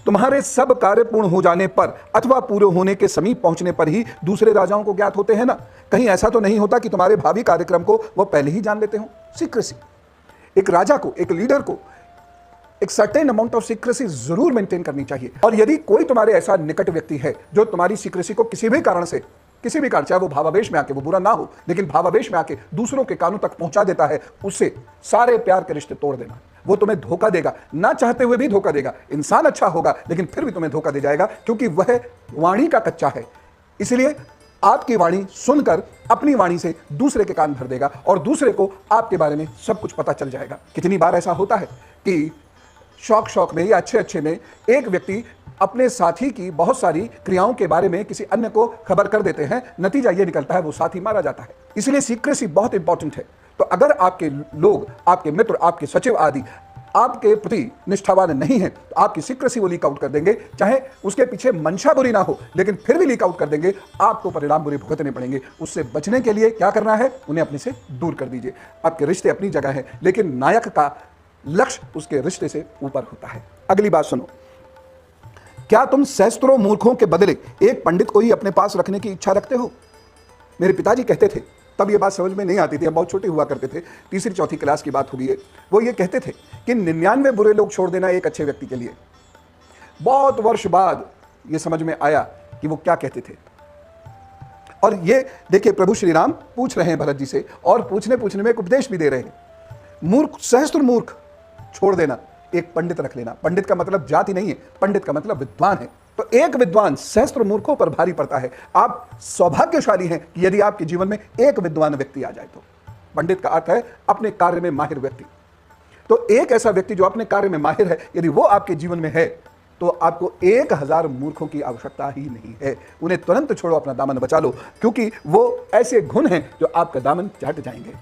तुम्हारे सब कार्य पूर्ण हो जाने पर अथवा पूरे होने के समीप पहुंचने पर ही दूसरे राजाओं को ज्ञात होते हैं ना। कहीं ऐसा तो नहीं होता कि तुम्हारे भावी कार्यक्रम को वो पहले ही जान लेते हो। सीक्रेसी, एक राजा को, एक लीडर को एक सर्टेन अमाउंट ऑफ सीक्रेसी जरूर मेंटेन करनी चाहिए। और यदि कोई तुम्हारे ऐसा निकट व्यक्ति है जो तुम्हारी सीक्रेसी को किसी भी कारण से, चाहे वो भावावेश में आके, वो बुरा ना हो लेकिन भावावेश में आके दूसरों के कानों तक पहुंचा देता है, उससे सारे प्यार के रिश्ते तोड़ देना। वो तुम्हें धोखा देगा, ना चाहते हुए भी धोखा देगा। इंसान अच्छा होगा लेकिन फिर भी तुम्हें धोखा दे जाएगा, क्योंकि वह वाणी का कच्चा है। इसलिए आपकी वाणी सुनकर अपनी वाणी से दूसरे के कान भर देगा और दूसरे को आपके बारे में सब कुछ पता चल जाएगा। कितनी बार ऐसा होता है कि शौक में या अच्छे में एक व्यक्ति अपने साथी की बहुत सारी क्रियाओं के बारे में किसी अन्य को खबर कर देते हैं, नतीजा यह निकलता है वो साथी मारा जाता है। इसलिए सीक्रेसी बहुत इंपॉर्टेंट है। तो अगर आपके लोग, आपके मित्र, आपके सचिव आदि आपके प्रति निष्ठावान नहीं है तो आपकी सीक्रेसी वो लीक आउट कर देंगे, चाहे उसके पीछे मंशा बुरी ना हो लेकिन फिर भी लीक आउट कर देंगे। आपको परिणाम बुरे भुगतने पड़ेंगे। उससे बचने के लिए क्या करना है, उन्हें अपने से दूर कर दीजिए। आपके रिश्ते अपनी जगह है लेकिन नायक का लक्ष्य उसके रिश्ते से ऊपर होता है। अगली बात सुनो, क्या तुम सहस्त्रों मूर्खों के बदले एक पंडित को ही अपने पास रखने की इच्छा रखते हो? मेरे पिताजी कहते थे, तब ये बात समझ में नहीं आती थी, हम बहुत छोटे हुआ करते थे, तीसरी चौथी क्लास की बात होगी। वो ये कहते थे कि 99 बुरे लोग छोड़ देना एक अच्छे व्यक्ति के लिए। बहुत वर्ष बाद ये समझ में आया कि वो क्या कहते थे। और ये देखिए, प्रभु श्री राम पूछ रहे हैं भरत जी से और पूछने में एक उपदेश भी दे रहे हैं। मूर्ख, सहस्त्र मूर्ख छोड़ देना, एक पंडित रख लेना। पंडित का मतलब जाति नहीं है, पंडित का मतलब विद्वान है। तो एक विद्वान सहस्त्र मूर्खों पर भारी पड़ता है। आप सौभाग्यशाली हैं कि यदि आपके जीवन में एक विद्वान व्यक्ति आ जाए तो। पंडित का अर्थ है अपने कार्य में माहिर व्यक्ति। तो एक ऐसा व्यक्ति जो अपने कार्य में माहिर है, यदि वो आपके जीवन में है तो आपको 1000 मूर्खों की आवश्यकता ही नहीं है। उन्हें तुरंत छोड़ो, अपना दामन बचा लो, क्योंकि वो ऐसे गुण हैं जो आपका दामन चाट जाएंगे।